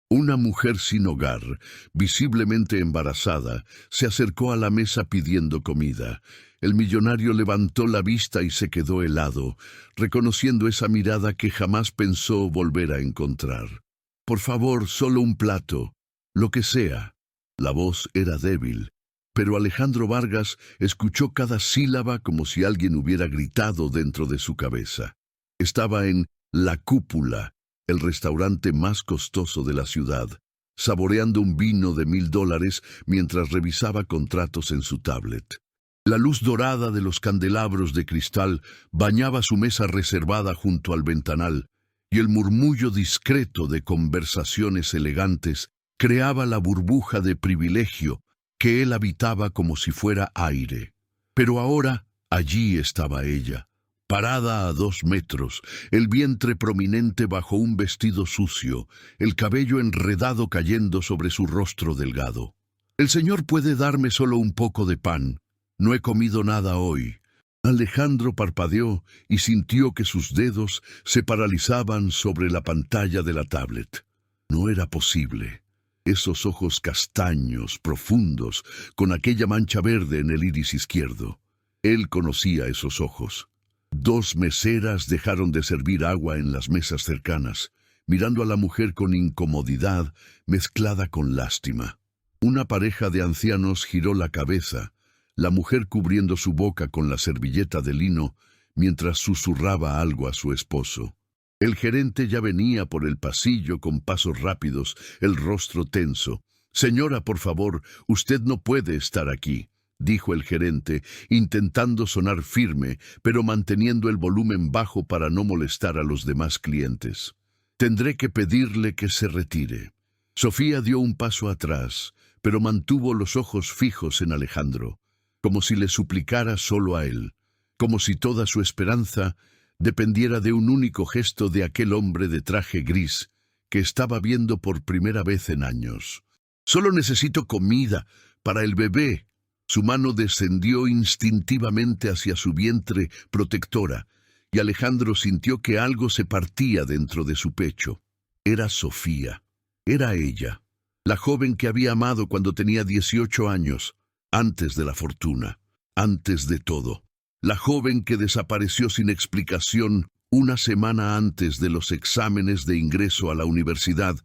Una mujer sin hogar, visiblemente embarazada, se acercó a la mesa pidiendo comida. El millonario levantó la vista y se quedó helado, reconociendo esa mirada que jamás pensó volver a encontrar. «Por favor, solo un plato, lo que sea». La voz era débil, pero Alejandro Vargas escuchó cada sílaba como si alguien hubiera gritado dentro de su cabeza. Estaba en La Cúpula, el restaurante más costoso de la ciudad, saboreando un vino de $1000 mientras revisaba contratos en su tablet. La luz dorada de los candelabros de cristal bañaba su mesa reservada junto al ventanal, y el murmullo discreto de conversaciones elegantes creaba la burbuja de privilegio que él habitaba como si fuera aire. Pero ahora allí estaba ella, parada a 2 metros, el vientre prominente bajo un vestido sucio, el cabello enredado cayendo sobre su rostro delgado. «El señor puede darme solo un poco de pan. No he comido nada hoy». Alejandro parpadeó y sintió que sus dedos se paralizaban sobre la pantalla de la tablet. No era posible. Esos ojos castaños, profundos, con aquella mancha verde en el iris izquierdo. Él conocía esos ojos. 2 meseras dejaron de servir agua en las mesas cercanas, mirando a la mujer con incomodidad mezclada con lástima. Una pareja de ancianos giró la cabeza, la mujer cubriendo su boca con la servilleta de lino mientras susurraba algo a su esposo. El gerente ya venía por el pasillo con pasos rápidos, el rostro tenso. «Señora, por favor, usted no puede estar aquí», dijo el gerente, intentando sonar firme, pero manteniendo el volumen bajo para no molestar a los demás clientes. «Tendré que pedirle que se retire». Sofía dio un paso atrás, pero mantuvo los ojos fijos en Alejandro, como si le suplicara solo a él, como si toda su esperanza dependiera de un único gesto de aquel hombre de traje gris que estaba viendo por primera vez en años. «Solo necesito comida para el bebé». Su mano descendió instintivamente hacia su vientre protectora, y Alejandro sintió que algo se partía dentro de su pecho. Era Sofía. Era ella, la joven que había amado cuando tenía 18 años, antes de la fortuna, antes de todo. La joven que desapareció sin explicación una semana antes de los exámenes de ingreso a la universidad,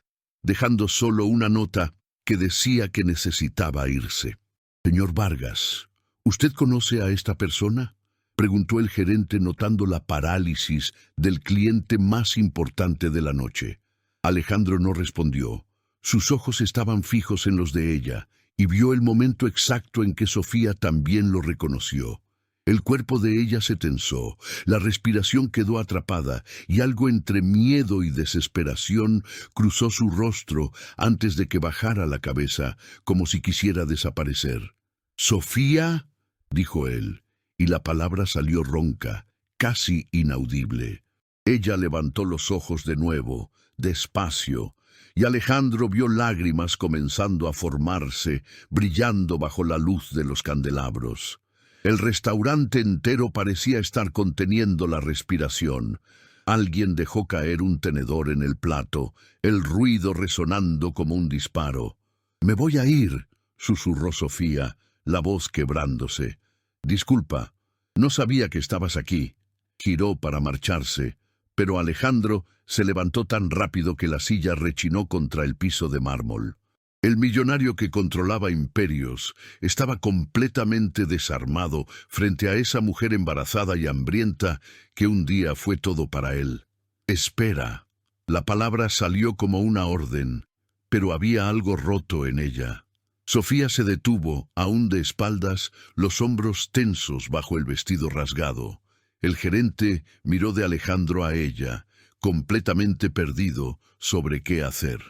dejando solo una nota que decía que necesitaba irse. «Señor Vargas, ¿usted conoce a esta persona?», preguntó el gerente notando la parálisis del cliente más importante de la noche. Alejandro no respondió. Sus ojos estaban fijos en los de ella, y vio el momento exacto en que Sofía también lo reconoció. El cuerpo de ella se tensó, la respiración quedó atrapada, y algo entre miedo y desesperación cruzó su rostro antes de que bajara la cabeza, como si quisiera desaparecer. «¿Sofía?», dijo él, y la palabra salió ronca, casi inaudible. Ella levantó los ojos de nuevo, despacio, y Alejandro vio lágrimas comenzando a formarse, brillando bajo la luz de los candelabros. El restaurante entero parecía estar conteniendo la respiración. Alguien dejó caer un tenedor en el plato, el ruido resonando como un disparo. «Me voy a ir», susurró Sofía, la voz quebrándose. «Disculpa, no sabía que estabas aquí». Giró para marcharse, pero Alejandro se levantó tan rápido que la silla rechinó contra el piso de mármol. El millonario que controlaba imperios estaba completamente desarmado frente a esa mujer embarazada y hambrienta que un día fue todo para él. «Espera». La palabra salió como una orden, pero había algo roto en ella. Sofía se detuvo, aún de espaldas, los hombros tensos bajo el vestido rasgado. El gerente miró de Alejandro a ella, completamente perdido sobre qué hacer.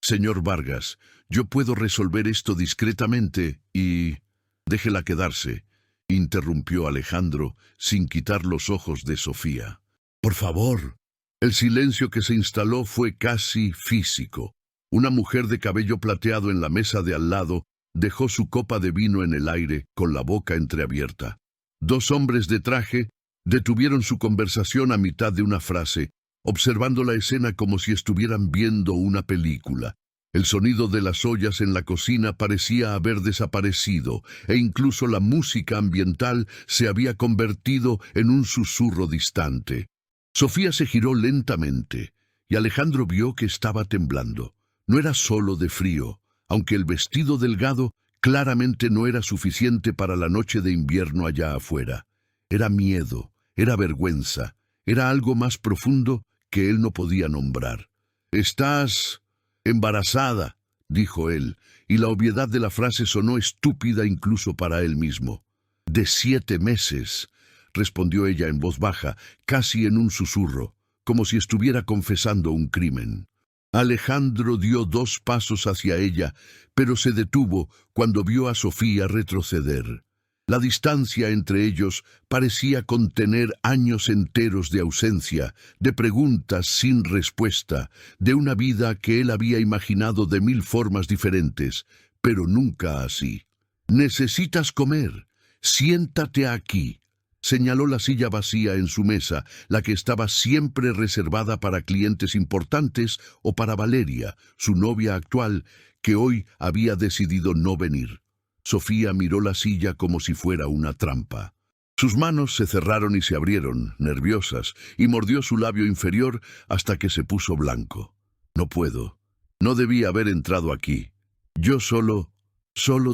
«Señor Vargas, yo puedo resolver esto discretamente y...». «Déjela quedarse», interrumpió Alejandro, sin quitar los ojos de Sofía. «Por favor». El silencio que se instaló fue casi físico. Una mujer de cabello plateado en la mesa de al lado dejó su copa de vino en el aire, con la boca entreabierta. 2 hombres de traje detuvieron su conversación a mitad de una frase, observando la escena como si estuvieran viendo una película. El sonido de las ollas en la cocina parecía haber desaparecido, e incluso la música ambiental se había convertido en un susurro distante. Sofía se giró lentamente, y Alejandro vio que estaba temblando. No era solo de frío, aunque el vestido delgado claramente no era suficiente para la noche de invierno allá afuera. Era miedo, era vergüenza, era algo más profundo que él no podía nombrar. «Estás embarazada», dijo él, y la obviedad de la frase sonó estúpida incluso para él mismo. «De 7 meses», respondió ella en voz baja, casi en un susurro, como si estuviera confesando un crimen. Alejandro dio 2 pasos hacia ella, pero se detuvo cuando vio a Sofía retroceder. La distancia entre ellos parecía contener años enteros de ausencia, de preguntas sin respuesta, de una vida que él había imaginado de 1000 formas diferentes, pero nunca así. «Necesitas comer. Siéntate aquí», señaló la silla vacía en su mesa, la que estaba siempre reservada para clientes importantes o para Valeria, su novia actual, que hoy había decidido no venir. Sofía miró la silla como si fuera una trampa. Sus manos se cerraron y se abrieron, nerviosas, y mordió su labio inferior hasta que se puso blanco. «No puedo. No debía haber entrado aquí. Yo solo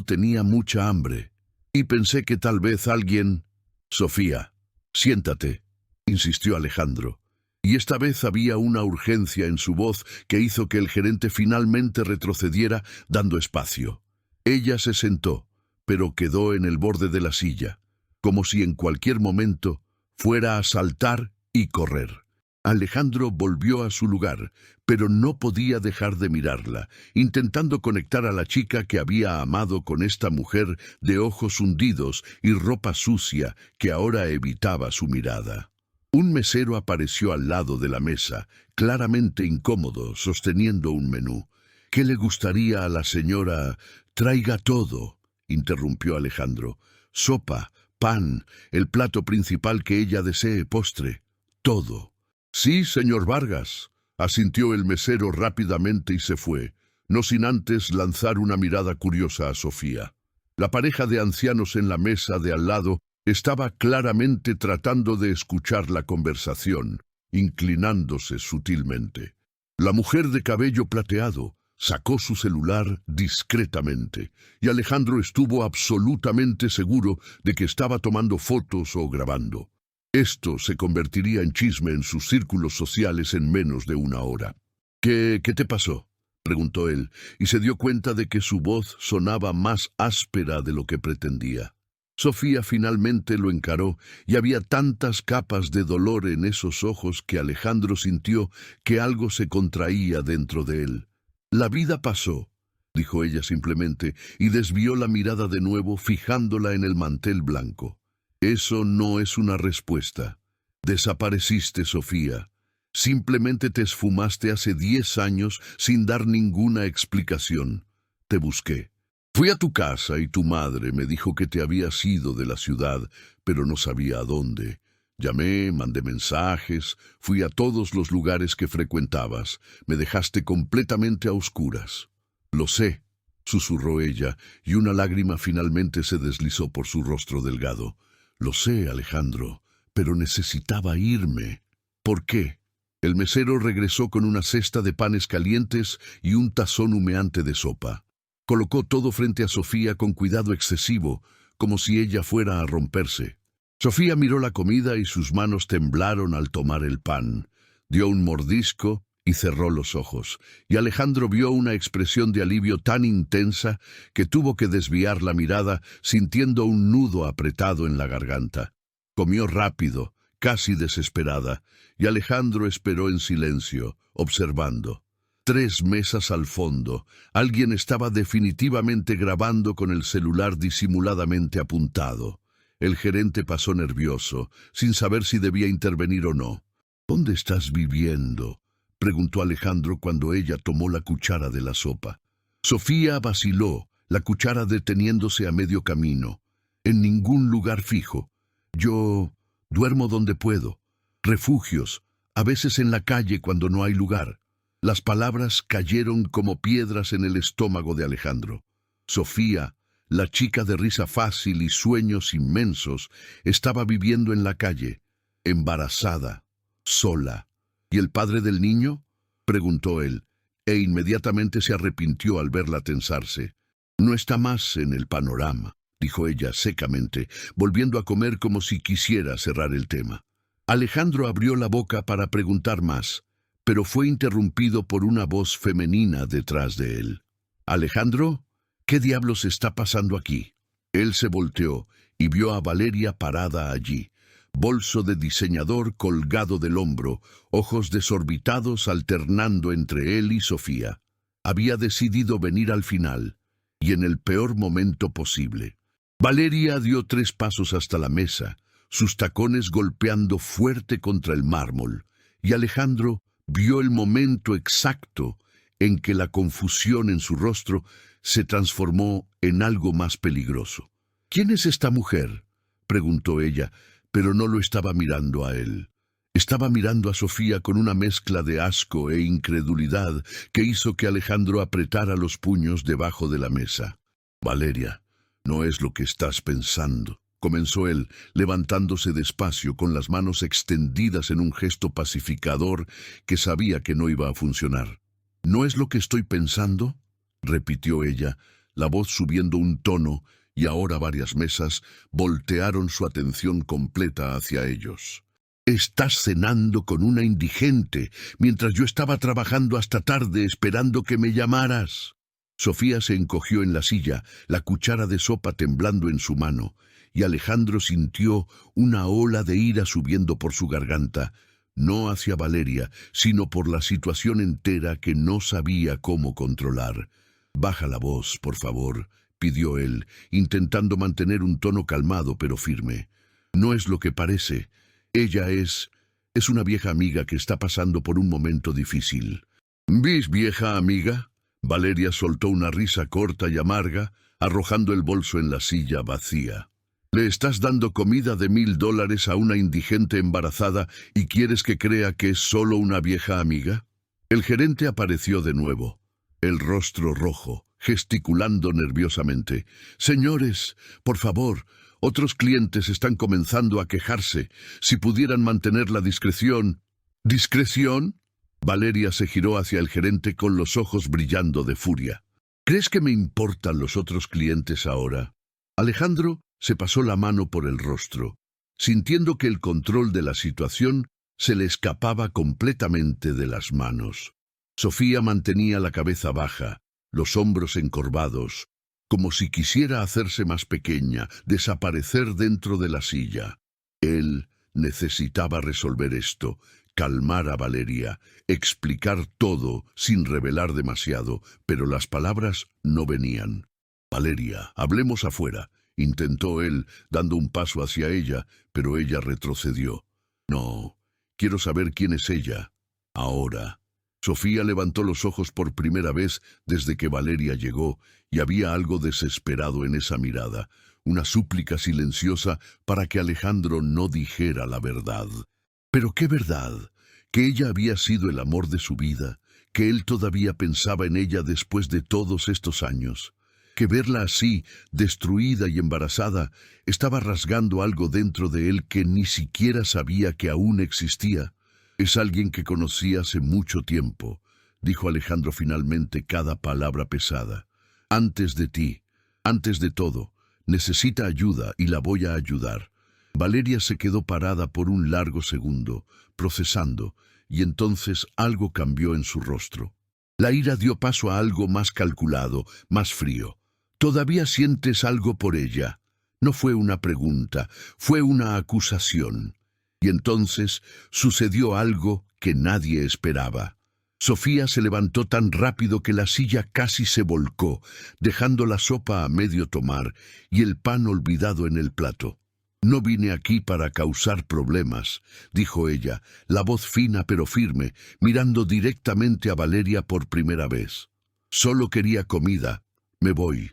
tenía mucha hambre. Y pensé que tal vez alguien...» «Sofía, siéntate», insistió Alejandro. Y esta vez había una urgencia en su voz que hizo que el gerente finalmente retrocediera, dando espacio. Ella se sentó, pero quedó en el borde de la silla, como si en cualquier momento fuera a saltar y correr. Alejandro volvió a su lugar, pero no podía dejar de mirarla, intentando conectar a la chica que había amado con esta mujer de ojos hundidos y ropa sucia que ahora evitaba su mirada. Un mesero apareció al lado de la mesa, claramente incómodo, sosteniendo un menú. «¿Qué le gustaría a la señora?» «Traiga todo», interrumpió Alejandro. «Sopa, pan, el plato principal que ella desee, postre, todo». «Sí, señor Vargas», asintió el mesero rápidamente y se fue, no sin antes lanzar una mirada curiosa a Sofía. La pareja de ancianos en la mesa de al lado estaba claramente tratando de escuchar la conversación, inclinándose sutilmente. La mujer de cabello plateado sacó su celular discretamente, y Alejandro estuvo absolutamente seguro de que estaba tomando fotos o grabando. Esto se convertiría en chisme en sus círculos sociales en menos de una hora. ¿Qué te pasó?», preguntó él, y se dio cuenta de que su voz sonaba más áspera de lo que pretendía. Sofía finalmente lo encaró, y había tantas capas de dolor en esos ojos que Alejandro sintió que algo se contraía dentro de él. «La vida pasó», dijo ella simplemente, y desvió la mirada de nuevo, fijándola en el mantel blanco. «Eso no es una respuesta. Desapareciste, Sofía. Simplemente te esfumaste hace 10 años sin dar ninguna explicación. Te busqué. Fui a tu casa y tu madre me dijo que te habías ido de la ciudad, pero no sabía a dónde. Llamé, mandé mensajes, fui a todos los lugares que frecuentabas. Me dejaste completamente a oscuras». «Lo sé», susurró ella, y una lágrima finalmente se deslizó por su rostro delgado. «Lo sé, Alejandro, pero necesitaba irme». «¿Por qué?». El mesero regresó con una cesta de panes calientes y un tazón humeante de sopa. Colocó todo frente a Sofía con cuidado excesivo, como si ella fuera a romperse. Sofía miró la comida y sus manos temblaron al tomar el pan. Dio un mordisco y cerró los ojos, y Alejandro vio una expresión de alivio tan intensa que tuvo que desviar la mirada, sintiendo un nudo apretado en la garganta. Comió rápido, casi desesperada, y Alejandro esperó en silencio, observando. 3 mesas al fondo, alguien estaba definitivamente grabando con el celular disimuladamente apuntado. El gerente pasó nervioso, sin saber si debía intervenir o no. «¿Dónde estás viviendo?», preguntó Alejandro cuando ella tomó la cuchara de la sopa. Sofía vaciló, la cuchara deteniéndose a medio camino. «En ningún lugar fijo. Yo duermo donde puedo. Refugios, a veces en la calle cuando no hay lugar». Las palabras cayeron como piedras en el estómago de Alejandro. Sofía, la chica de risa fácil y sueños inmensos, estaba viviendo en la calle, embarazada, sola. ¿Y el padre del niño?, preguntó él, e inmediatamente se arrepintió al verla tensarse. No está más en el panorama, dijo ella secamente, volviendo a comer como si quisiera cerrar el tema. Alejandro abrió la boca para preguntar más, pero fue interrumpido por una voz femenina detrás de él. «Alejandro, ¿qué diablos está pasando aquí?». Él se volteó y vio a Valeria parada allí, bolso de diseñador colgado del hombro, ojos desorbitados alternando entre él y Sofía. Había decidido venir al final, y en el peor momento posible. Valeria dio 3 pasos hasta la mesa, sus tacones golpeando fuerte contra el mármol, y Alejandro vio el momento exacto en que la confusión en su rostro se transformó en algo más peligroso. «¿Quién es esta mujer?», preguntó ella, pero no lo estaba mirando a él. Estaba mirando a Sofía con una mezcla de asco e incredulidad que hizo que Alejandro apretara los puños debajo de la mesa. «Valeria, no es lo que estás pensando», comenzó él, levantándose despacio con las manos extendidas en un gesto pacificador que sabía que no iba a funcionar. «¿No es lo que estoy pensando?», repitió ella, la voz subiendo un tono, y ahora varias mesas voltearon su atención completa hacia ellos. «Estás cenando con una indigente, mientras yo estaba trabajando hasta tarde esperando que me llamaras». Sofía se encogió en la silla, la cuchara de sopa temblando en su mano, y Alejandro sintió una ola de ira subiendo por su garganta, no hacia Valeria, sino por la situación entera que no sabía cómo controlar. «Baja la voz, por favor», pidió él, intentando mantener un tono calmado pero firme. «No es lo que parece. Ella es una vieja amiga que está pasando por un momento difícil». «¿Vis, vieja amiga?». Valeria soltó una risa corta y amarga, arrojando el bolso en la silla vacía. «¿Le estás dando comida de $1000 a una indigente embarazada y quieres que crea que es solo una vieja amiga?». El gerente apareció de nuevo, el rostro rojo, gesticulando nerviosamente. «Señores, por favor, otros clientes están comenzando a quejarse. Si pudieran mantener la discreción». «¿Discreción?». Valeria se giró hacia el gerente con los ojos brillando de furia. «¿Crees que me importan los otros clientes ahora?». Alejandro se pasó la mano por el rostro, sintiendo que el control de la situación se le escapaba completamente de las manos. Sofía mantenía la cabeza baja, los hombros encorvados, como si quisiera hacerse más pequeña, desaparecer dentro de la silla. Él necesitaba resolver esto, calmar a Valeria, explicar todo sin revelar demasiado, pero las palabras no venían. «Valeria, hablemos afuera», intentó él, dando un paso hacia ella, pero ella retrocedió. «No, quiero saber quién es ella. Ahora». Sofía levantó los ojos por primera vez desde que Valeria llegó, y había algo desesperado en esa mirada, una súplica silenciosa para que Alejandro no dijera la verdad. ¿Pero qué verdad? ¿Que ella había sido el amor de su vida? ¿Que él todavía pensaba en ella después de todos estos años? ¿Que verla así, destruida y embarazada, estaba rasgando algo dentro de él que ni siquiera sabía que aún existía? «Es alguien que conocí hace mucho tiempo», dijo Alejandro finalmente, cada palabra pesada. «Antes de ti, antes de todo, necesita ayuda y la voy a ayudar». Valeria se quedó parada por un largo segundo, procesando, y entonces algo cambió en su rostro. La ira dio paso a algo más calculado, más frío. «¿Todavía sientes algo por ella?». No fue una pregunta, fue una acusación. Y entonces sucedió algo que nadie esperaba. Sofía se levantó tan rápido que la silla casi se volcó, dejando la sopa a medio tomar y el pan olvidado en el plato. «No vine aquí para causar problemas», dijo ella, la voz fina pero firme, mirando directamente a Valeria por primera vez. «Solo quería comida. Me voy».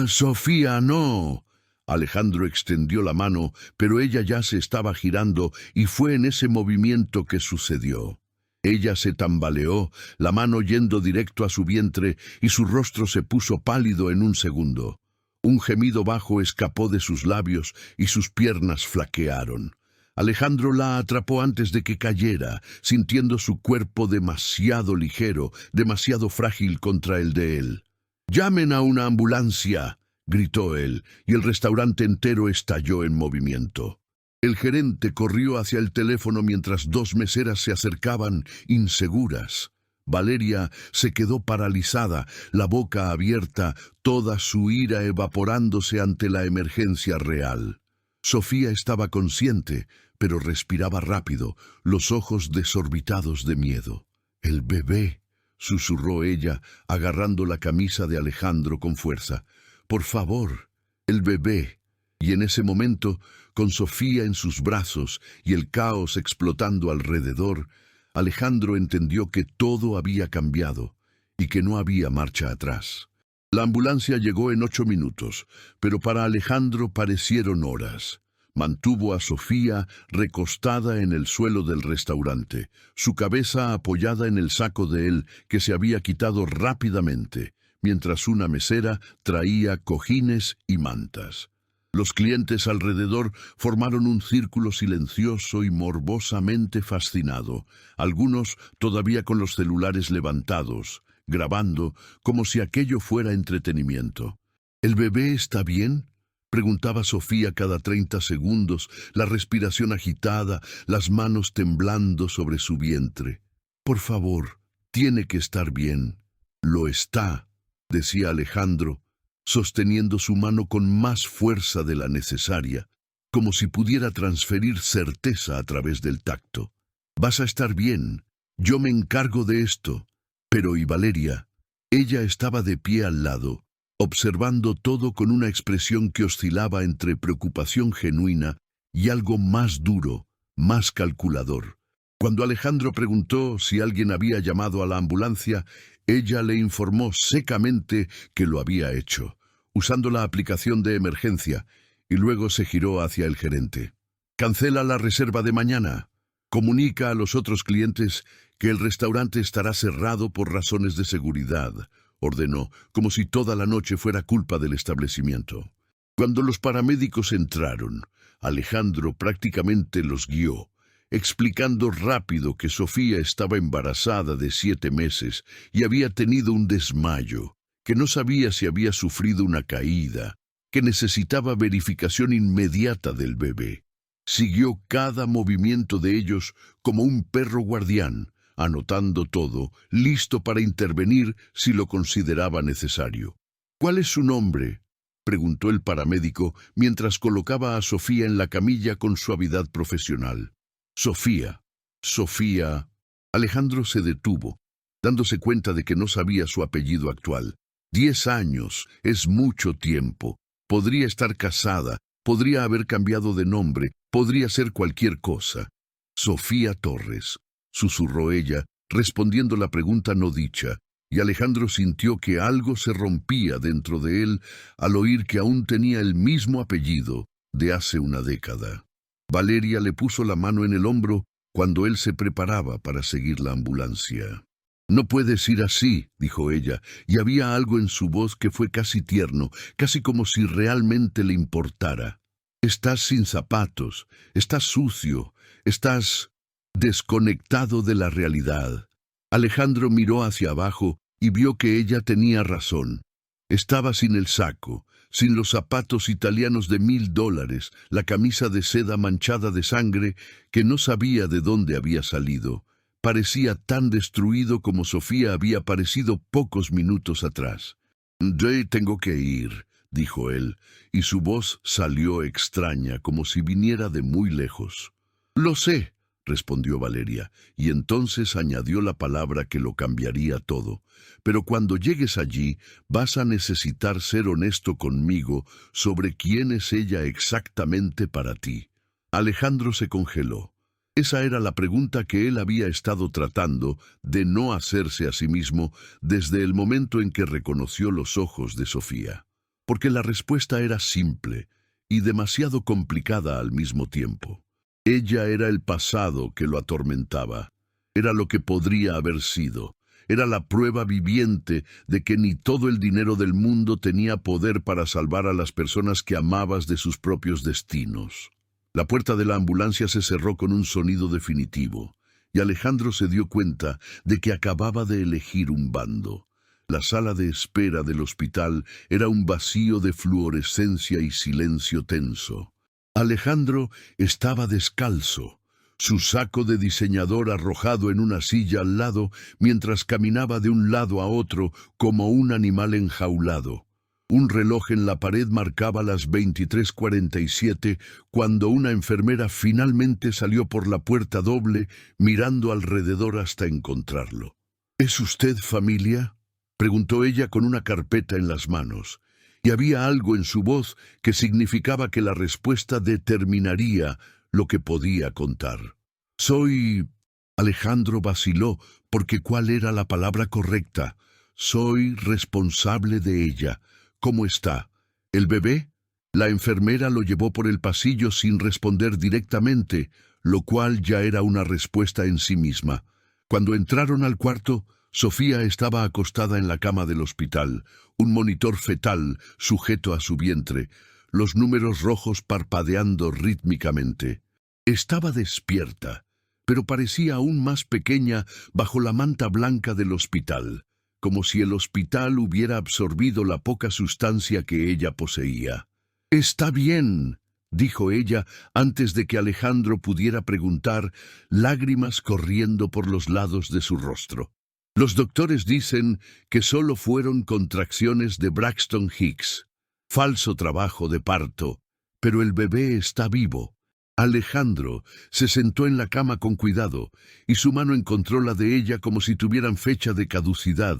«Sofía, no». Alejandro extendió la mano, pero ella ya se estaba girando y fue en ese movimiento que sucedió. Ella se tambaleó, la mano yendo directo a su vientre, y su rostro se puso pálido en un segundo. Un gemido bajo escapó de sus labios y sus piernas flaquearon. Alejandro la atrapó antes de que cayera, sintiendo su cuerpo demasiado ligero, demasiado frágil contra el de él. «¡Llamen a una ambulancia!», gritó él, y el restaurante entero estalló en movimiento. El gerente corrió hacia el teléfono mientras dos meseras se acercaban, inseguras. Valeria se quedó paralizada, la boca abierta, toda su ira evaporándose ante la emergencia real. Sofía estaba consciente, pero respiraba rápido, los ojos desorbitados de miedo. «El bebé», susurró ella, agarrando la camisa de Alejandro con fuerza. «Por favor, el bebé». Y en ese momento, con Sofía en sus brazos y el caos explotando alrededor, Alejandro entendió que todo había cambiado y que no había marcha atrás. La ambulancia llegó en 8 minutos, pero para Alejandro parecieron horas. Mantuvo a Sofía recostada en el suelo del restaurante, su cabeza apoyada en el saco de él que se había quitado rápidamente, mientras una mesera traía cojines y mantas. Los clientes alrededor formaron un círculo silencioso y morbosamente fascinado, algunos todavía con los celulares levantados, grabando como si aquello fuera entretenimiento. «¿El bebé está bien?», preguntaba Sofía cada 30 segundos, la respiración agitada, las manos temblando sobre su vientre. «Por favor, tiene que estar bien». «Lo está», decía Alejandro, sosteniendo su mano con más fuerza de la necesaria, como si pudiera transferir certeza a través del tacto. «Vas a estar bien, yo me encargo de esto». «Pero ¿y Valeria?». Ella estaba de pie al lado, observando todo con una expresión que oscilaba entre preocupación genuina y algo más duro, más calculador. Cuando Alejandro preguntó si alguien había llamado a la ambulancia, ella le informó secamente que lo había hecho, usando la aplicación de emergencia, y luego se giró hacia el gerente. «Cancela la reserva de mañana. Comunica a los otros clientes que el restaurante estará cerrado por razones de seguridad», ordenó, como si toda la noche fuera culpa del establecimiento. Cuando los paramédicos entraron, Alejandro prácticamente los guió, explicando rápido que Sofía estaba embarazada de 7 meses y había tenido un desmayo, que no sabía si había sufrido una caída, que necesitaba verificación inmediata del bebé. Siguió cada movimiento de ellos como un perro guardián, anotando todo, listo para intervenir si lo consideraba necesario. «¿Cuál es su nombre?», preguntó el paramédico mientras colocaba a Sofía en la camilla con suavidad profesional. «Sofía. Sofía». Alejandro se detuvo, dándose cuenta de que no sabía su apellido actual. 10 años es mucho tiempo. Podría estar casada, podría haber cambiado de nombre, podría ser cualquier cosa. «Sofía Torres», susurró ella, respondiendo la pregunta no dicha, y Alejandro sintió que algo se rompía dentro de él al oír que aún tenía el mismo apellido de hace una década. Valeria le puso la mano en el hombro cuando él se preparaba para seguir la ambulancia. «No puedes ir así», dijo ella, y había algo en su voz que fue casi tierno, casi como si realmente le importara. «Estás sin zapatos, estás sucio, estás desconectado de la realidad». Alejandro miró hacia abajo y vio que ella tenía razón. Estaba sin el saco, sin los zapatos italianos de $1000, la camisa de seda manchada de sangre que no sabía de dónde había salido. Parecía tan destruido como Sofía había parecido pocos minutos atrás. «Yo tengo que ir», dijo él, y su voz salió extraña, como si viniera de muy lejos. «Lo sé», respondió Valeria, y entonces añadió la palabra que lo cambiaría todo. «Pero cuando llegues allí, vas a necesitar ser honesto conmigo sobre quién es ella exactamente para ti». Alejandro se congeló. Esa era la pregunta que él había estado tratando de no hacerse a sí mismo desde el momento en que reconoció los ojos de Sofía. Porque la respuesta era simple y demasiado complicada al mismo tiempo. Ella era el pasado que lo atormentaba. Era lo que podría haber sido. Era la prueba viviente de que ni todo el dinero del mundo tenía poder para salvar a las personas que amabas de sus propios destinos. La puerta de la ambulancia se cerró con un sonido definitivo, y Alejandro se dio cuenta de que acababa de elegir un bando. La sala de espera del hospital era un vacío de fluorescencia y silencio tenso. Alejandro estaba descalzo, su saco de diseñador arrojado en una silla al lado, mientras caminaba de un lado a otro como un animal enjaulado. Un reloj en la pared marcaba las 23:47 cuando una enfermera finalmente salió por la puerta doble, mirando alrededor hasta encontrarlo. ¿Es usted familia?, preguntó ella con una carpeta en las manos, y había algo en su voz que significaba que la respuesta determinaría lo que podía contar. Soy... Alejandro vaciló, porque ¿cuál era la palabra correcta? Soy responsable de ella. ¿Cómo está? ¿El bebé? La enfermera lo llevó por el pasillo sin responder directamente, lo cual ya era una respuesta en sí misma. Cuando entraron al cuarto, Sofía estaba acostada en la cama del hospital, un monitor fetal sujeto a su vientre, los números rojos parpadeando rítmicamente. Estaba despierta, pero parecía aún más pequeña bajo la manta blanca del hospital, como si el hospital hubiera absorbido la poca sustancia que ella poseía. «Está bien», dijo ella antes de que Alejandro pudiera preguntar, lágrimas corriendo por los lados de su rostro. «Los doctores dicen que solo fueron contracciones de Braxton Hicks. Falso trabajo de parto, pero el bebé está vivo». Alejandro se sentó en la cama con cuidado, y su mano encontró la de ella como si tuvieran fecha de caducidad,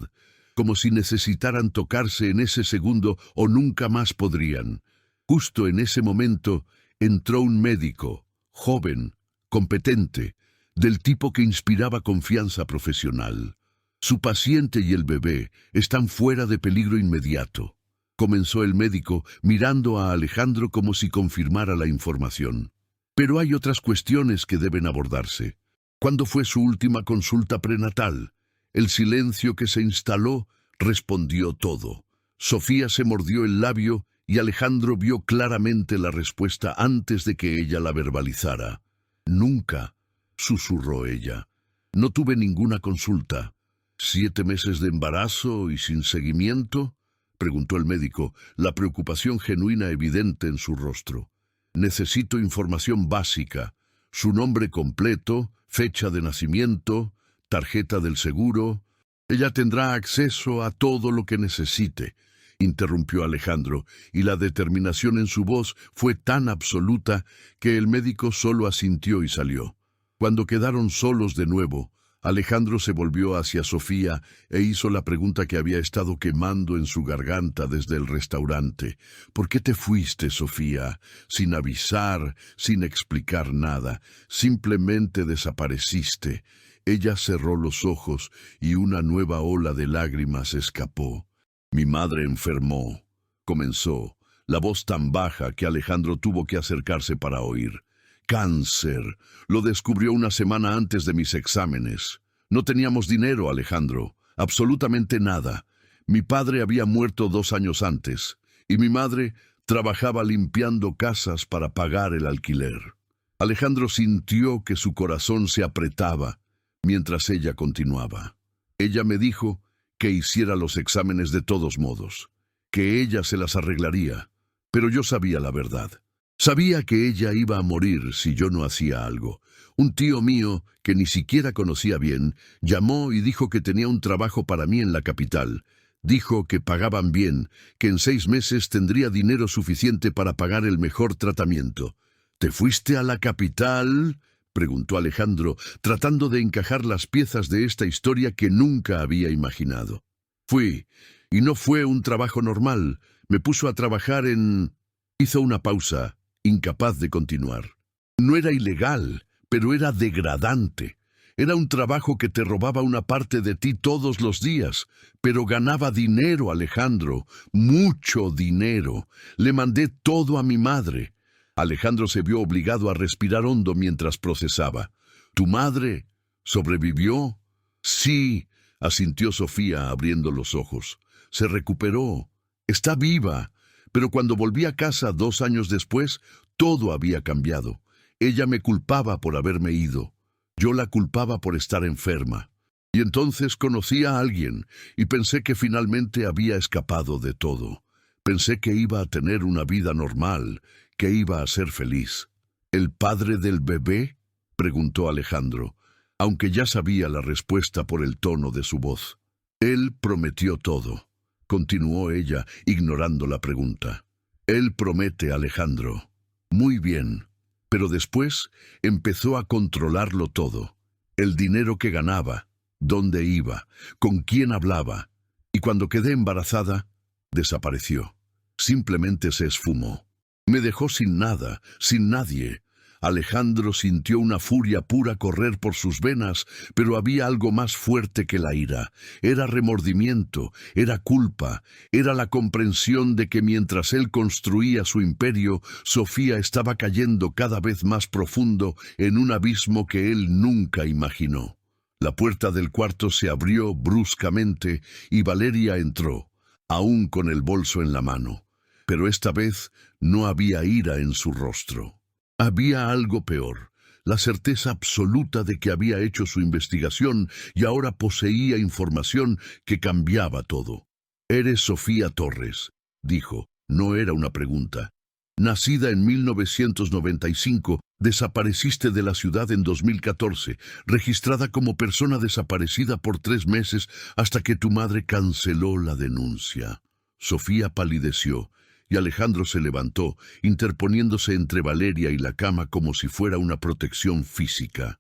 como si necesitaran tocarse en ese segundo o nunca más podrían. Justo en ese momento entró un médico, joven, competente, del tipo que inspiraba confianza profesional. «Su paciente y el bebé están fuera de peligro inmediato», comenzó el médico, mirando a Alejandro como si confirmara la información. «Pero hay otras cuestiones que deben abordarse. ¿Cuándo fue su última consulta prenatal?» El silencio que se instaló respondió todo. Sofía se mordió el labio y Alejandro vio claramente la respuesta antes de que ella la verbalizara. «Nunca», susurró ella. «No tuve ninguna consulta». «¿7 meses de embarazo y sin seguimiento?», preguntó el médico, la preocupación genuina evidente en su rostro. «Necesito información básica, su nombre completo, fecha de nacimiento, tarjeta del seguro». «Ella tendrá acceso a todo lo que necesite», interrumpió Alejandro, y la determinación en su voz fue tan absoluta que el médico solo asintió y salió. Cuando quedaron solos de nuevo, Alejandro se volvió hacia Sofía e hizo la pregunta que había estado quemando en su garganta desde el restaurante. «¿Por qué te fuiste, Sofía? Sin avisar, sin explicar nada. Simplemente desapareciste». Ella cerró los ojos y una nueva ola de lágrimas escapó. «Mi madre enfermó», comenzó, la voz tan baja que Alejandro tuvo que acercarse para oír. «Cáncer. Lo descubrió una semana antes de mis exámenes. No teníamos dinero, Alejandro. Absolutamente nada. Mi padre había muerto 2 años antes, y mi madre trabajaba limpiando casas para pagar el alquiler». Alejandro sintió que su corazón se apretaba mientras ella continuaba. «Ella me dijo que hiciera los exámenes de todos modos, que ella se las arreglaría, pero yo sabía la verdad. Sabía que ella iba a morir si yo no hacía algo. Un tío mío, que ni siquiera conocía bien, llamó y dijo que tenía un trabajo para mí en la capital. Dijo que pagaban bien, que en 6 meses tendría dinero suficiente para pagar el mejor tratamiento». «¿Te fuiste a la capital?», preguntó Alejandro, tratando de encajar las piezas de esta historia que nunca había imaginado. «Fui, y no fue un trabajo normal. Me puso a trabajar en...». Hizo una pausa, incapaz de continuar. «No era ilegal, pero era degradante. Era un trabajo que te robaba una parte de ti todos los días, pero ganaba dinero, Alejandro, mucho dinero. Le mandé todo a mi madre». Alejandro se vio obligado a respirar hondo mientras procesaba. «Tu madre ¿Sobrevivió? Sí, asintió Sofía abriendo los ojos. Se recuperó. Está viva. Pero cuando volví a casa 2 años después, todo había cambiado. Ella me culpaba por haberme ido. Yo la culpaba por estar enferma. Y entonces conocí a alguien y pensé que finalmente había escapado de todo. Pensé que iba a tener una vida normal, que iba a ser feliz. ¿El padre del bebé?, preguntó Alejandro, aunque ya sabía la respuesta por el tono de su voz. Él prometió todo, continuó ella, ignorando la pregunta. Él promete, Alejandro. Muy bien. Pero después empezó a controlarlo todo. El dinero que ganaba, dónde iba, con quién hablaba. Y cuando quedé embarazada, desapareció. Simplemente se esfumó. Me dejó sin nada, sin nadie. Alejandro sintió una furia pura correr por sus venas, pero había algo más fuerte que la ira. Era remordimiento, era culpa, era la comprensión de que mientras él construía su imperio, Sofía estaba cayendo cada vez más profundo en un abismo que él nunca imaginó. La puerta del cuarto se abrió bruscamente y Valeria entró, aún con el bolso en la mano. Pero esta vez no había ira en su rostro. Había algo peor, la certeza absoluta de que había hecho su investigación y ahora poseía información que cambiaba todo. «Eres Sofía Torres», dijo, no era una pregunta. «Nacida en 1995, desapareciste de la ciudad en 2014, registrada como persona desaparecida por 3 meses hasta que tu madre canceló la denuncia». Sofía palideció. Y Alejandro se levantó, interponiéndose entre Valeria y la cama como si fuera una protección física.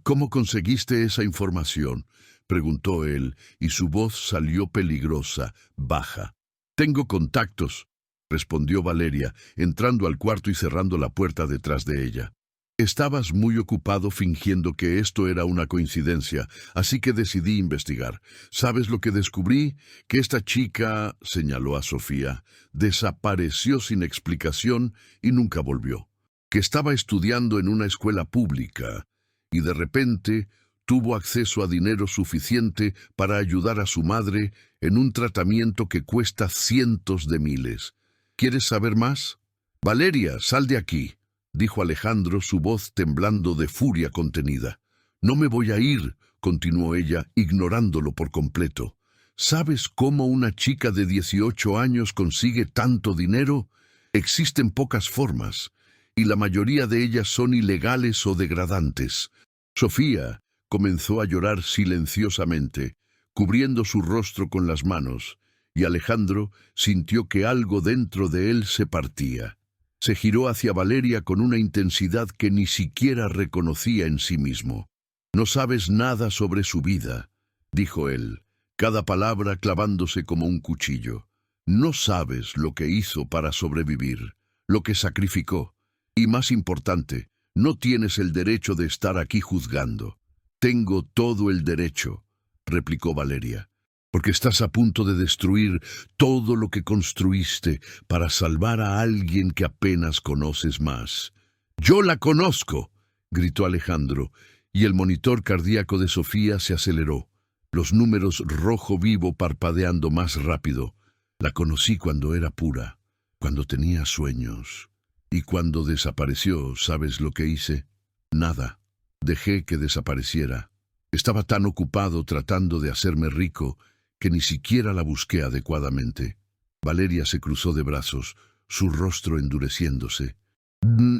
«¿Cómo conseguiste esa información?», preguntó él, y su voz salió peligrosa, baja. «Tengo contactos», respondió Valeria, entrando al cuarto y cerrando la puerta detrás de ella. «Estabas muy ocupado fingiendo que esto era una coincidencia, así que decidí investigar. ¿Sabes lo que descubrí? Que esta chica», señaló a Sofía, «desapareció sin explicación y nunca volvió. Que estaba estudiando en una escuela pública y de repente tuvo acceso a dinero suficiente para ayudar a su madre en un tratamiento que cuesta cientos de miles. ¿Quieres saber más? Valeria, sal de aquí», dijo Alejandro, su voz temblando de furia contenida. «No me voy a ir», continuó ella, ignorándolo por completo. «¿Sabes cómo una chica de 18 años consigue tanto dinero? Existen pocas formas, y la mayoría de ellas son ilegales o degradantes». Sofía comenzó a llorar silenciosamente, cubriendo su rostro con las manos, y Alejandro sintió que algo dentro de él se partía. Se giró hacia Valeria con una intensidad que ni siquiera reconocía en sí mismo. «No sabes nada sobre su vida», dijo él, cada palabra clavándose como un cuchillo. «No sabes lo que hizo para sobrevivir, lo que sacrificó. Y más importante, no tienes el derecho de estar aquí juzgando». «Tengo todo el derecho», replicó Valeria, «porque estás a punto de destruir todo lo que construiste para salvar a alguien que apenas conoces más». «¡Yo la conozco!», gritó Alejandro, y el monitor cardíaco de Sofía se aceleró, los números rojo vivo parpadeando más rápido. «La conocí cuando era pura, cuando tenía sueños. Y cuando desapareció, ¿sabes lo que hice? Nada. Dejé que desapareciera. Estaba tan ocupado tratando de hacerme rico que ni siquiera la busqué adecuadamente». Valeria se cruzó de brazos, su rostro endureciéndose.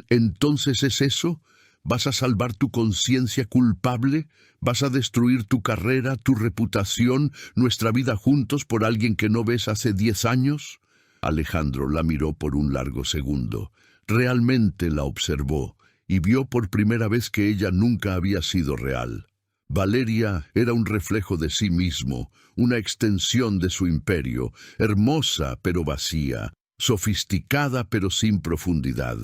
«¿Entonces es eso? ¿Vas a salvar tu conciencia culpable? ¿Vas a destruir tu carrera, tu reputación, nuestra vida juntos por alguien que no ves hace 10 años?» Alejandro la miró por un largo segundo. Realmente la observó y vio por primera vez que ella nunca había sido real. Valeria era un reflejo de sí mismo, una extensión de su imperio, hermosa pero vacía, sofisticada pero sin profundidad.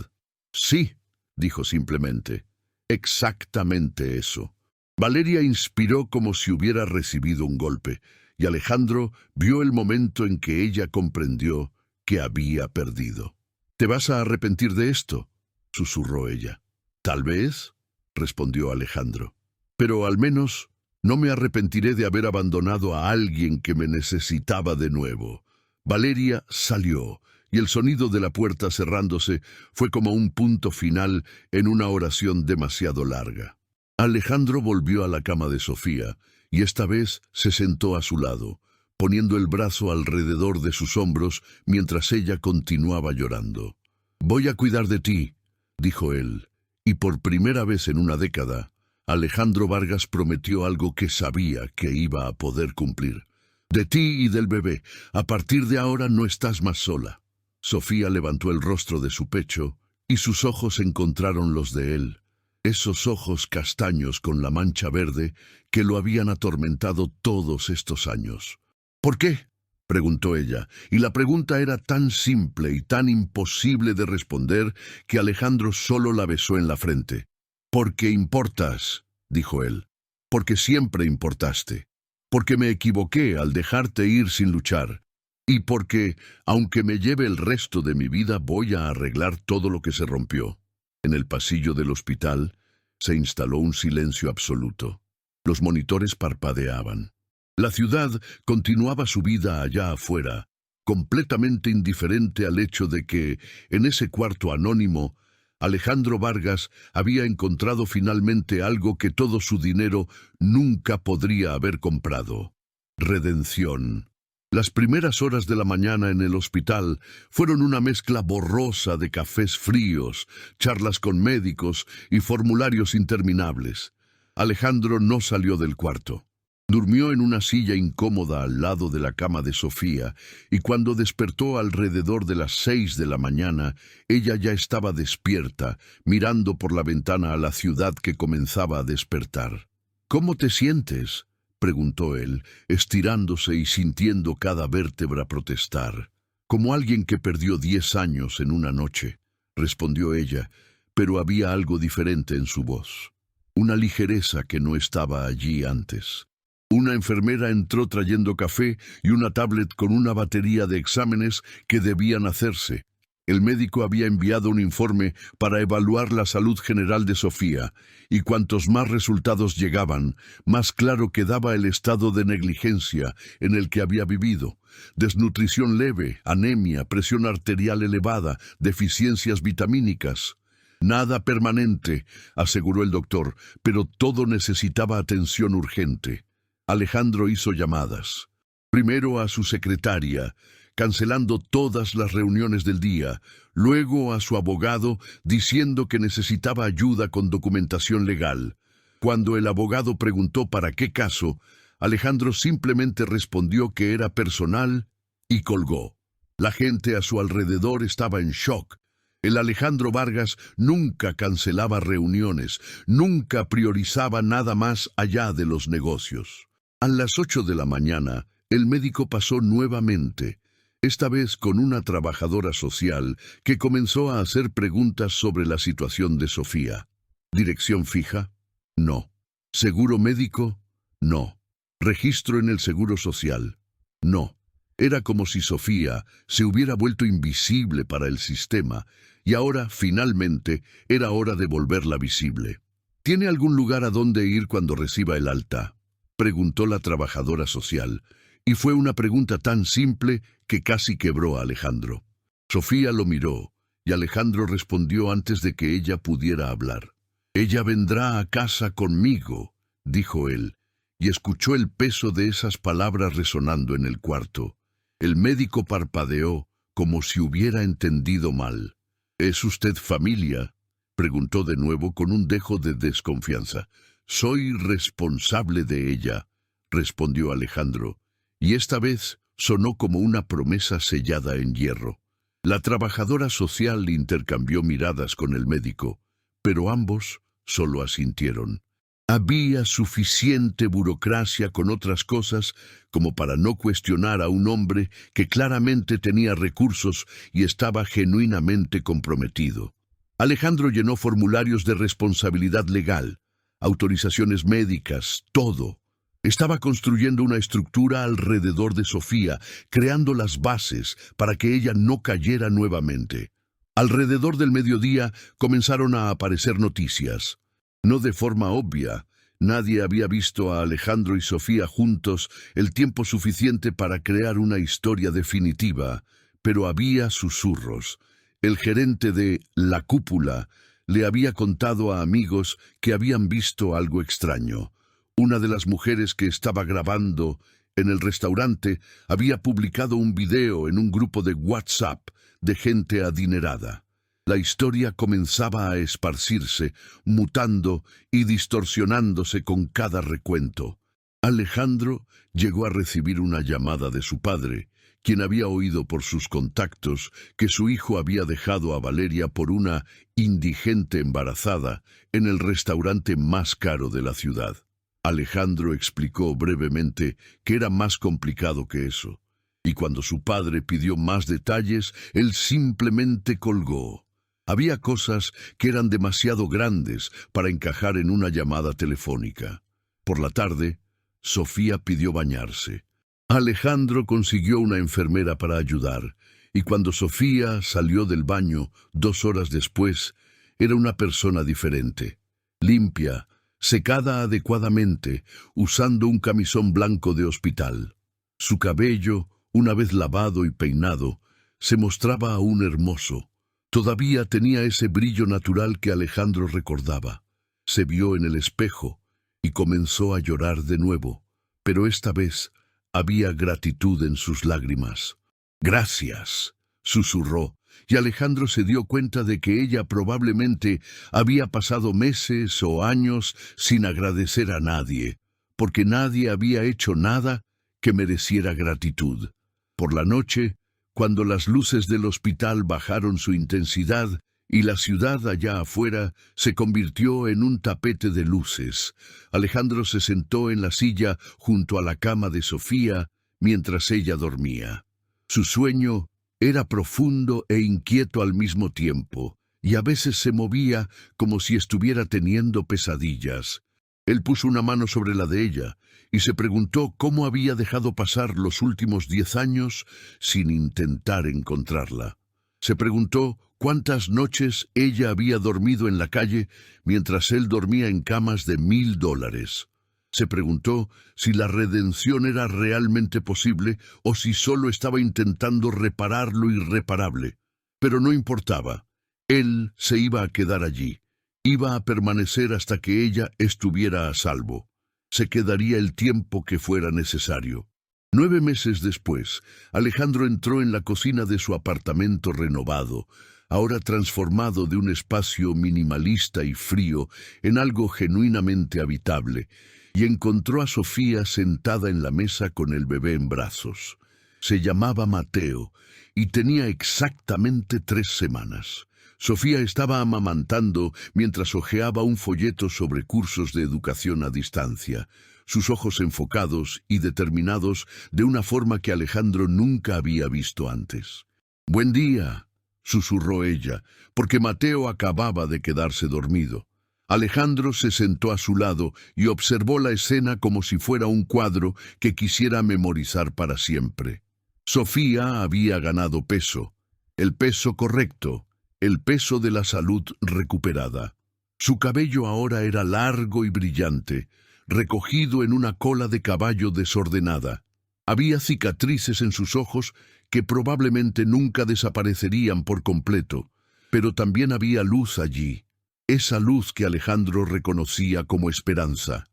«Sí», dijo simplemente, «exactamente eso». Valeria inspiró como si hubiera recibido un golpe, y Alejandro vio el momento en que ella comprendió que había perdido. «¿Te vas a arrepentir de esto?», susurró ella. «Tal vez», respondió Alejandro. Pero al menos no me arrepentiré de haber abandonado a alguien que me necesitaba de nuevo. Valeria salió, y el sonido de la puerta cerrándose fue como un punto final en una oración demasiado larga. Alejandro volvió a la cama de Sofía, y esta vez se sentó a su lado, poniendo el brazo alrededor de sus hombros mientras ella continuaba llorando. «Voy a cuidar de ti», dijo él, y por primera vez en una década, Alejandro Vargas prometió algo que sabía que iba a poder cumplir. «De ti y del bebé. A partir de ahora no estás más sola». Sofía levantó el rostro de su pecho y sus ojos encontraron los de él. Esos ojos castaños con la mancha verde que lo habían atormentado todos estos años. «¿Por qué?», preguntó ella, y la pregunta era tan simple y tan imposible de responder que Alejandro solo la besó en la frente. «Porque importas», dijo él, «porque siempre importaste, porque me equivoqué al dejarte ir sin luchar, y porque, aunque me lleve el resto de mi vida, voy a arreglar todo lo que se rompió». En el pasillo del hospital se instaló un silencio absoluto. Los monitores parpadeaban. La ciudad continuaba su vida allá afuera, completamente indiferente al hecho de que, en ese cuarto anónimo, Alejandro Vargas había encontrado finalmente algo que todo su dinero nunca podría haber comprado: redención. Las primeras horas de la mañana en el hospital fueron una mezcla borrosa de cafés fríos, charlas con médicos y formularios interminables. Alejandro no salió del cuarto. Durmió en una silla incómoda al lado de la cama de Sofía, y cuando despertó alrededor de las 6 de la mañana, ella ya estaba despierta, mirando por la ventana a la ciudad que comenzaba a despertar. «¿Cómo te sientes?», preguntó él, estirándose y sintiendo cada vértebra protestar. «Como alguien que perdió 10 años en una noche», respondió ella, pero había algo diferente en su voz. Una ligereza que no estaba allí antes. Una enfermera entró trayendo café y una tablet con una batería de exámenes que debían hacerse. El médico había enviado un informe para evaluar la salud general de Sofía, y cuantos más resultados llegaban, más claro quedaba el estado de negligencia en el que había vivido. Desnutrición leve, anemia, presión arterial elevada, deficiencias vitamínicas. «Nada permanente», aseguró el doctor, pero todo necesitaba atención urgente. Alejandro hizo llamadas. Primero a su secretaria, cancelando todas las reuniones del día, luego a su abogado, diciendo que necesitaba ayuda con documentación legal. Cuando el abogado preguntó para qué caso, Alejandro simplemente respondió que era personal y colgó. La gente a su alrededor estaba en shock. El Alejandro Vargas nunca cancelaba reuniones, nunca priorizaba nada más allá de los negocios. A las 8 de la mañana, el médico pasó nuevamente, esta vez con una trabajadora social que comenzó a hacer preguntas sobre la situación de Sofía. ¿Dirección fija? No. ¿Seguro médico? No. ¿Registro en el Seguro Social? No. Era como si Sofía se hubiera vuelto invisible para el sistema, y ahora, finalmente, era hora de volverla visible. ¿Tiene algún lugar a donde ir cuando reciba el alta?, preguntó la trabajadora social, y fue una pregunta tan simple que casi quebró a Alejandro. Sofía lo miró, y Alejandro respondió antes de que ella pudiera hablar. «Ella vendrá a casa conmigo», dijo él, y escuchó el peso de esas palabras resonando en el cuarto. El médico parpadeó como si hubiera entendido mal. «¿Es usted familia?», preguntó de nuevo con un dejo de desconfianza. «Soy responsable de ella», respondió Alejandro, y esta vez sonó como una promesa sellada en hierro. La trabajadora social intercambió miradas con el médico, pero ambos solo asintieron. Había suficiente burocracia con otras cosas como para no cuestionar a un hombre que claramente tenía recursos y estaba genuinamente comprometido. Alejandro llenó formularios de responsabilidad legal, autorizaciones médicas, todo. Estaba construyendo una estructura alrededor de Sofía, creando las bases para que ella no cayera nuevamente. Alrededor del mediodía comenzaron a aparecer noticias. No de forma obvia, Nadie había visto a Alejandro y Sofía juntos el tiempo suficiente para crear una historia definitiva, pero había susurros. El gerente de La Cúpula le había contado a amigos que habían visto algo extraño. Una de las mujeres que estaba grabando en el restaurante había publicado un video en un grupo de WhatsApp de gente adinerada. La historia comenzaba a esparcirse, mutando y distorsionándose con cada recuento. Alejandro llegó a recibir una llamada de su padre, quien había oído por sus contactos que su hijo había dejado a Valeria por una indigente embarazada en el restaurante más caro de la ciudad. Alejandro explicó brevemente que era más complicado que eso, y cuando su padre pidió más detalles, él simplemente colgó. Había cosas que eran demasiado grandes para encajar en una llamada telefónica. Por la tarde, Sofía pidió bañarse. Alejandro consiguió una enfermera para ayudar, y cuando Sofía salió del baño 2 horas después, era una persona diferente, limpia, secada adecuadamente, usando un camisón blanco de hospital. Su cabello, una vez lavado y peinado, se mostraba aún hermoso. Todavía tenía ese brillo natural que Alejandro recordaba. Se vio en el espejo y comenzó a llorar de nuevo, pero esta vez había gratitud en sus lágrimas. «Gracias», susurró, y Alejandro se dio cuenta de que ella probablemente había pasado meses o años sin agradecer a nadie, porque nadie había hecho nada que mereciera gratitud. Por la noche, cuando las luces del hospital bajaron su intensidad y la ciudad allá afuera se convirtió en un tapete de luces, Alejandro se sentó en la silla junto a la cama de Sofía mientras ella dormía. Su sueño era profundo e inquieto al mismo tiempo, y a veces se movía como si estuviera teniendo pesadillas. Él puso una mano sobre la de ella y se preguntó cómo había dejado pasar los últimos 10 años sin intentar encontrarla. Se preguntó cuántas noches ella había dormido en la calle mientras él dormía en camas de $1000. Se preguntó si la redención era realmente posible o si solo estaba intentando reparar lo irreparable. Pero no importaba. Él se iba a quedar allí. Iba a permanecer hasta que ella estuviera a salvo. Se quedaría el tiempo que fuera necesario. 9 meses después, Alejandro entró en la cocina de su apartamento renovado, ahora transformado de un espacio minimalista y frío en algo genuinamente habitable, y encontró a Sofía sentada en la mesa con el bebé en brazos. Se llamaba Mateo y tenía exactamente 3 semanas. Sofía estaba amamantando mientras hojeaba un folleto sobre cursos de educación a distancia, sus ojos enfocados y determinados de una forma que Alejandro nunca había visto antes. «Buen día», susurró ella, porque Mateo acababa de quedarse dormido. Alejandro se sentó a su lado y observó la escena como si fuera un cuadro que quisiera memorizar para siempre. Sofía había ganado peso, el peso correcto, el peso de la salud recuperada. Su cabello ahora era largo y brillante, recogido en una cola de caballo desordenada. Había cicatrices en sus ojos que probablemente nunca desaparecerían por completo, pero también había luz allí, esa luz que Alejandro reconocía como esperanza.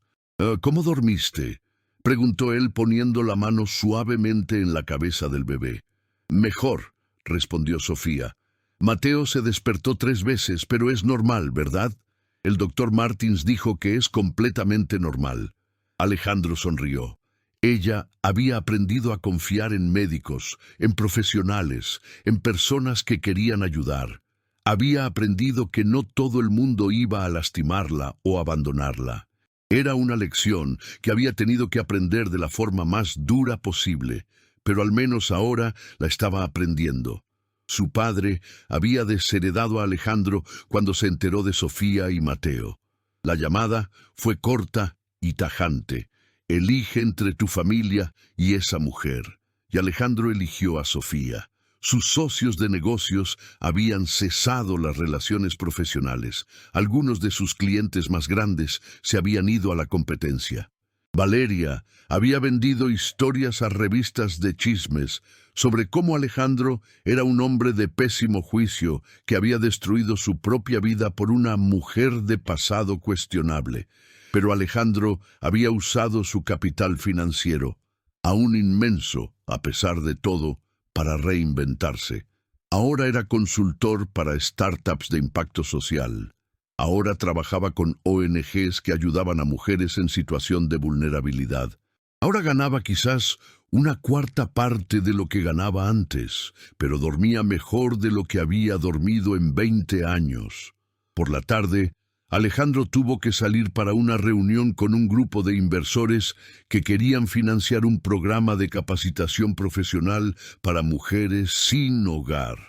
«¿Cómo dormiste?», preguntó él poniendo la mano suavemente en la cabeza del bebé. «Mejor», respondió Sofía. «Mateo se despertó 3 veces, pero es normal, ¿verdad? El doctor Martins dijo que es completamente normal». Alejandro sonrió. Ella había aprendido a confiar en médicos, en profesionales, en personas que querían ayudar. Había aprendido que no todo el mundo iba a lastimarla o abandonarla. Era una lección que había tenido que aprender de la forma más dura posible, pero al menos ahora la estaba aprendiendo. Su padre había desheredado a Alejandro cuando se enteró de Sofía y Mateo. La llamada fue corta y tajante. «Elige entre tu familia y esa mujer». Y Alejandro eligió a Sofía. Sus socios de negocios habían cesado las relaciones profesionales. Algunos de sus clientes más grandes se habían ido a la competencia. Valeria había vendido historias a revistas de chismes sobre cómo Alejandro era un hombre de pésimo juicio que había destruido su propia vida por una mujer de pasado cuestionable. Pero Alejandro había usado su capital financiero, aún inmenso a pesar de todo, para reinventarse. Ahora era consultor para startups de impacto social. Ahora trabajaba con ONGs que ayudaban a mujeres en situación de vulnerabilidad. Ahora ganaba quizás una cuarta parte de lo que ganaba antes, pero dormía mejor de lo que había dormido en 20 años. Por la tarde, Alejandro tuvo que salir para una reunión con un grupo de inversores que querían financiar un programa de capacitación profesional para mujeres sin hogar.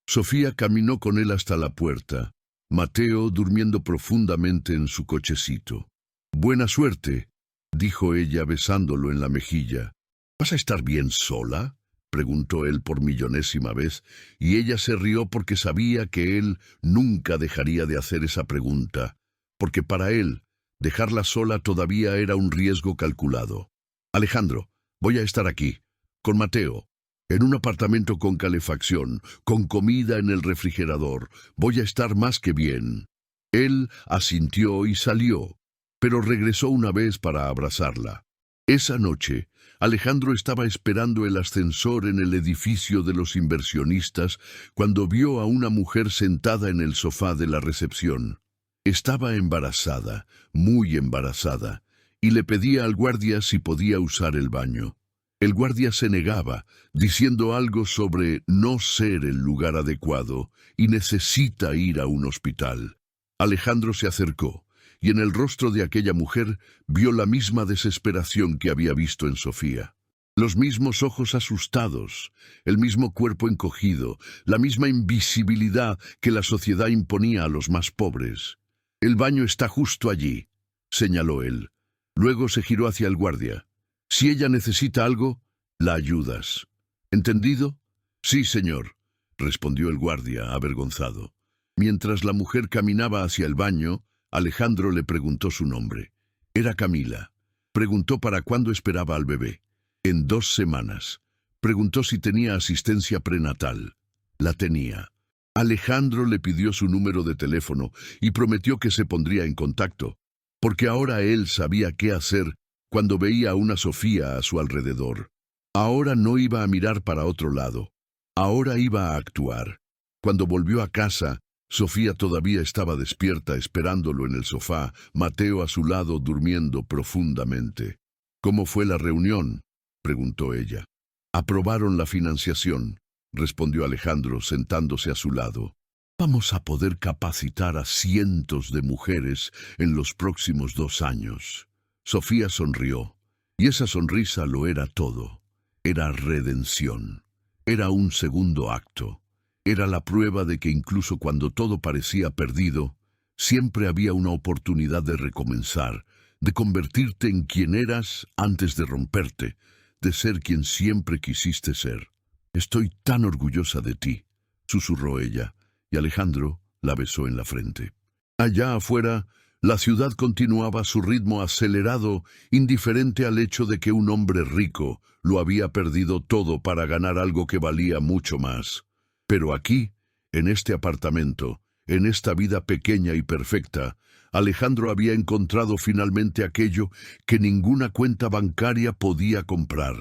Sofía caminó con él hasta la puerta, Mateo durmiendo profundamente en su cochecito. «Buena suerte», dijo ella besándolo en la mejilla. «¿Vas a estar bien sola?», preguntó él por millonésima vez, y ella se rió porque sabía que él nunca dejaría de hacer esa pregunta, porque para él, dejarla sola todavía era un riesgo calculado. «Alejandro, voy a estar aquí, con Mateo, en un apartamento con calefacción, con comida en el refrigerador. Voy a estar más que bien». Él asintió y salió, pero regresó una vez para abrazarla. Esa noche, Alejandro estaba esperando el ascensor en el edificio de los inversionistas cuando vio a una mujer sentada en el sofá de la recepción. Estaba embarazada, muy embarazada, y le pedía al guardia si podía usar el baño. El guardia se negaba, diciendo algo sobre no ser el lugar adecuado y necesita ir a un hospital. Alejandro se acercó, y en el rostro de aquella mujer vio la misma desesperación que había visto en Sofía. Los mismos ojos asustados, el mismo cuerpo encogido, la misma invisibilidad que la sociedad imponía a los más pobres. «El baño está justo allí», señaló él. Luego se giró hacia el guardia. «Si ella necesita algo, la ayudas. ¿Entendido?» «Sí, señor», respondió el guardia, avergonzado. Mientras la mujer caminaba hacia el baño, Alejandro le preguntó su nombre. Era Camila. Preguntó para cuándo esperaba al bebé. «En 2 semanas». Preguntó si tenía asistencia prenatal. La tenía. Alejandro le pidió su número de teléfono y prometió que se pondría en contacto, porque ahora él sabía qué hacer cuando veía a una Sofía a su alrededor. Ahora no iba a mirar para otro lado. Ahora iba a actuar. Cuando volvió a casa, Sofía todavía estaba despierta esperándolo en el sofá, Mateo a su lado durmiendo profundamente. «¿Cómo fue la reunión?», preguntó ella. «Aprobaron la financiación», respondió Alejandro sentándose a su lado. «Vamos a poder capacitar a cientos de mujeres en los próximos 2 años». Sofía sonrió, y esa sonrisa lo era todo. Era redención. Era un segundo acto. Era la prueba de que incluso cuando todo parecía perdido, siempre había una oportunidad de recomenzar, de convertirte en quien eras antes de romperte, de ser quien siempre quisiste ser. «Estoy tan orgullosa de ti», susurró ella, y Alejandro la besó en la frente. Allá afuera, la ciudad continuaba su ritmo acelerado, indiferente al hecho de que un hombre rico lo había perdido todo para ganar algo que valía mucho más. Pero aquí, en este apartamento, en esta vida pequeña y perfecta, Alejandro había encontrado finalmente aquello que ninguna cuenta bancaria podía comprar,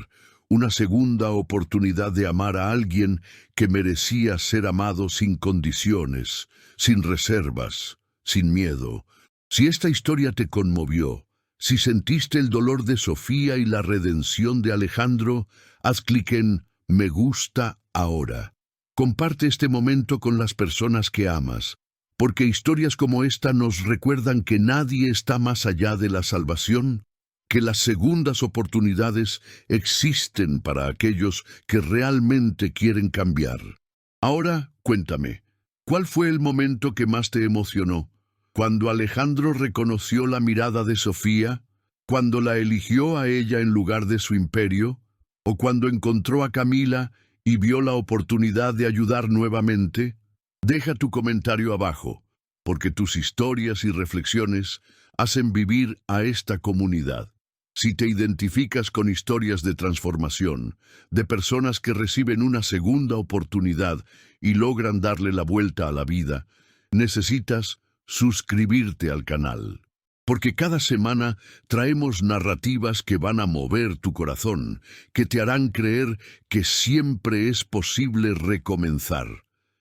una segunda oportunidad de amar a alguien que merecía ser amado sin condiciones, sin reservas, sin miedo. Si esta historia te conmovió, si sentiste el dolor de Sofía y la redención de Alejandro, haz clic en Me gusta ahora. Comparte este momento con las personas que amas, porque historias como esta nos recuerdan que nadie está más allá de la salvación, que las segundas oportunidades existen para aquellos que realmente quieren cambiar. Ahora, cuéntame, ¿cuál fue el momento que más te emocionó? ¿Cuando Alejandro reconoció la mirada de Sofía? ¿Cuando la eligió a ella en lugar de su imperio? ¿O cuando encontró a Camila y vio la oportunidad de ayudar nuevamente? Deja tu comentario abajo, porque tus historias y reflexiones hacen vivir a esta comunidad. Si te identificas con historias de transformación, de personas que reciben una segunda oportunidad y logran darle la vuelta a la vida, necesitas suscribirte al canal. Porque cada semana traemos narrativas que van a mover tu corazón, que te harán creer que siempre es posible recomenzar.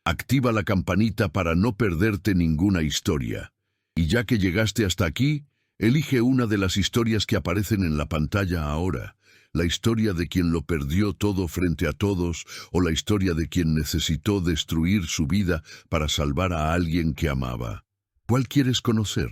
Activa la campanita para no perderte ninguna historia. Y ya que llegaste hasta aquí, elige una de las historias que aparecen en la pantalla ahora. La historia de quien lo perdió todo frente a todos, o la historia de quien necesitó destruir su vida para salvar a alguien que amaba. ¿Cuál quieres conocer?